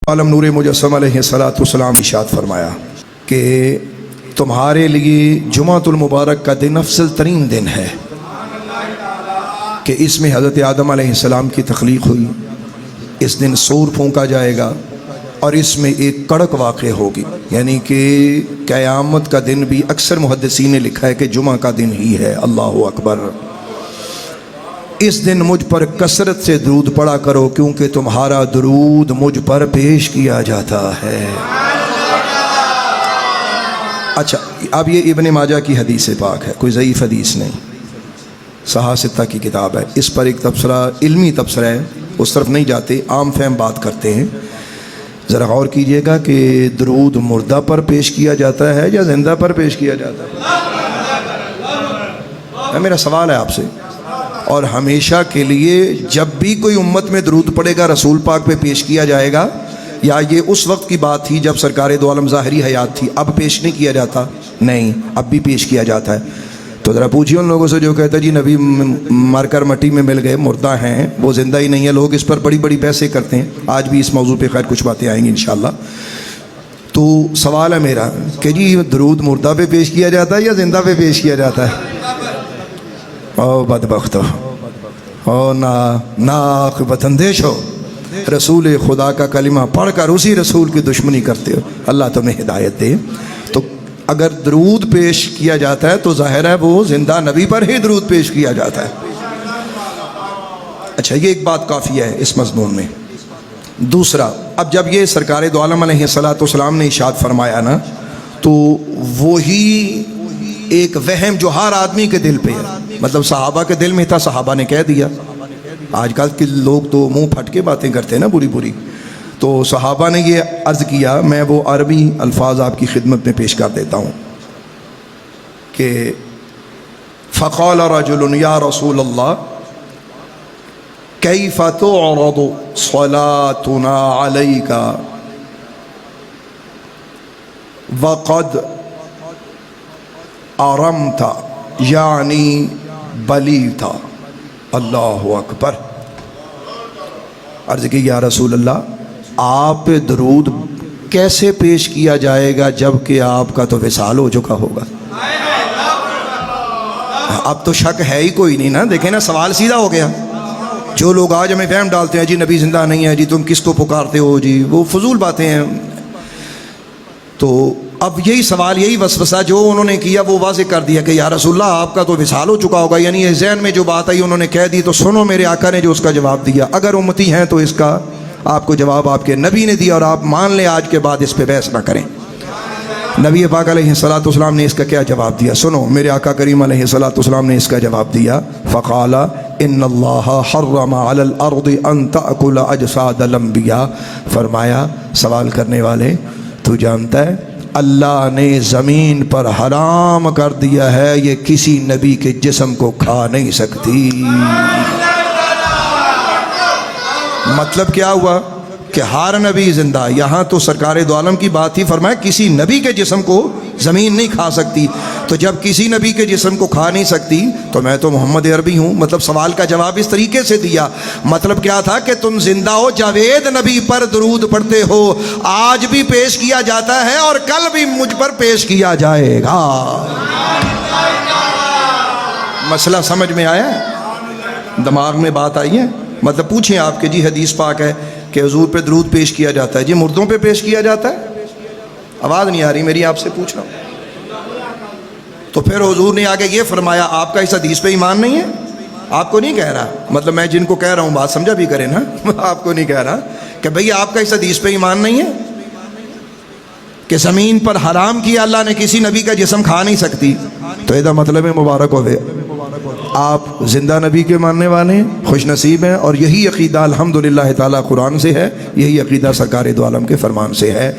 عالم نور مجسم علیہ السلام ارشاد فرمایا کہ تمہارے لیے جمعۃ المبارک کا دن افضل ترین دن ہے کہ اس میں حضرت آدم علیہ السلام کی تخلیق ہوئی۔ اس دن سور پھونکا جائے گا اور اس میں ایک کڑک واقع ہوگی، یعنی کہ قیامت کا دن بھی اکثر محدثین نے لکھا ہے کہ جمعہ کا دن ہی ہے۔ اللہ اکبر۔ اس دن مجھ پر کثرت سے درود پڑھا کرو کیونکہ تمہارا درود مجھ پر پیش کیا جاتا ہے۔ اچھا، اب یہ ابن ماجہ کی حدیث پاک ہے، کوئی ضعیف حدیث نہیں، صحاح ستہ کی کتاب ہے۔ اس پر ایک تبصرہ، علمی تبصرہ ہے، اس طرف نہیں جاتے، عام فہم بات کرتے ہیں۔ ذرا غور کیجئے گا کہ درود مردہ پر پیش کیا جاتا ہے یا زندہ پر پیش کیا جاتا ہے؟ میرا سوال ہے آپ سے۔ اور ہمیشہ کے لیے جب بھی کوئی امت میں درود پڑے گا رسول پاک پہ پیش کیا جائے گا، یا یہ اس وقت کی بات تھی جب سرکار دو عالم ظاہری حیات تھی، اب پیش نہیں کیا جاتا؟ نہیں، اب بھی پیش کیا جاتا ہے۔ تو ذرا پوچھیے ان لوگوں سے جو کہتے ہیں جی نبی مر کر مٹی میں مل گئے، مردہ ہیں، وہ زندہ ہی نہیں ہے۔ لوگ اس پر بڑی بڑی بحثیں کرتے ہیں، آج بھی اس موضوع پہ خیر کچھ باتیں آئیں گی انشاءاللہ۔ تو سوال ہے میرا کہ جی درود مردہ پہ پیش کیا جاتا ہے یا زندہ پہ پیش کیا جاتا ہے؟ او بدبختو، او ناقبت اندیش ہو، رسول خدا کا کلمہ پڑھ کر اسی رسول کی دشمنی کرتے ہو۔ اللہ تمہیں ہدایت دے۔ تو اگر درود پیش کیا جاتا ہے تو ظاہر ہے وہ زندہ نبی پر ہی درود پیش کیا جاتا ہے۔ اچھا، یہ ایک بات کافی ہے اس مضمون میں۔ دوسرا، اب جب یہ سرکار دو عالم علیہ السلام نے ارشاد فرمایا نا، تو وہی ایک وہم جو ہر آدمی کے دل پہ ہے، مطلب صحابہ کے دل میں تھا، صحابہ نے کہہ دیا۔ آج کل کے لوگ تو منہ پھٹ کے باتیں کرتے ہیں نا بری بری، تو صحابہ نے یہ عرض کیا۔ میں وہ عربی الفاظ آپ کی خدمت میں پیش کر دیتا ہوں کہ فقال رجل یا رسول اللہ کیف تعرض صلاتنا علیک وقد ارمت یعنی بلیتا۔ اللہ اکبر۔ عرض کی یا رسول اللہ، آپ پہ درود کیسے پیش کیا جائے گا جب کہ آپ کا تو وصال ہو چکا ہوگا؟ اب تو شک ہے ہی کوئی نہیں نا، دیکھیں نا سوال سیدھا ہو گیا۔ جو لوگ آج ہمیں فہم ڈالتے ہیں جی نبی زندہ نہیں ہے، جی تم کس کو پکارتے ہو، جی وہ فضول باتیں ہیں۔ تو اب یہی سوال، یہی وسوسہ جو انہوں نے کیا وہ واضح کر دیا کہ یا رسول اللہ آپ کا تو وصال ہو چکا ہوگا، یعنی یہ ذہن میں جو بات آئی انہوں نے کہہ دی۔ تو سنو میرے آقا نے جو اس کا جواب دیا، اگر امتی ہیں تو اس کا آپ کو جواب آپ کے نبی نے دیا، اور آپ مان لیں آج کے بعد اس پہ بحث نہ کریں۔ نبی پاک علیہ السلام نے اس کا کیا جواب دیا؟ سنو، میرے آقا کریم علیہ السلام نے اس کا جواب دیا۔ فقال ان اللہ حرم علی الارض ان تأکل اجساد الانبیاء۔ فرمایا سوال کرنے والے، تو جانتا ہے اللہ نے زمین پر حرام کر دیا ہے یہ کسی نبی کے جسم کو کھا نہیں سکتی۔ مطلب کیا ہوا کہ ہر نبی زندہ، یہاں تو سرکار دو عالم کی بات ہی، فرمایا کسی نبی کے جسم کو زمین نہیں کھا سکتی۔ تو جب کسی نبی کے جسم کو کھا نہیں سکتی تو میں تو محمد عربی ہوں۔ مطلب سوال کا جواب اس طریقے سے دیا، مطلب کیا تھا کہ تم زندہ ہو، جاوید نبی پر درود پڑھتے ہو، آج بھی پیش کیا جاتا ہے اور کل بھی مجھ پر پیش کیا جائے گا۔ مسئلہ سمجھ میں آیا؟ دماغ میں بات آئی ہے؟ مطلب پوچھیں آپ کہ جی حدیث پاک ہے کہ حضور پہ درود پیش کیا جاتا ہے، جی مردوں پہ پیش کیا جاتا ہے؟ آواز نہیں آ رہی میری، آپ سے پوچھ رہا ہوں۔ تو پھر حضور نے آگے یہ فرمایا آپ کا اس حدیث پہ ایمان نہیں ہے؟ آپ کو نہیں کہہ رہا، مطلب میں جن کو کہہ رہا ہوں بات سمجھا بھی کریں نا، آپ کو نہیں کہہ رہا کہ بھئی آپ کا اس حدیث پہ ایمان نہیں ہے کہ زمین پر حرام کیا اللہ نے، کسی نبی کا جسم کھا نہیں سکتی؟ تو یہ مطلب ہے مبارک ہوئے، آپ زندہ نبی کے ماننے والے ہیں، خوش نصیب ہیں، اور یہی عقیدہ الحمدللہ تعالیٰ قرآن سے ہے، یہی عقیدہ سرکار دو عالم کے فرمان سے ہے۔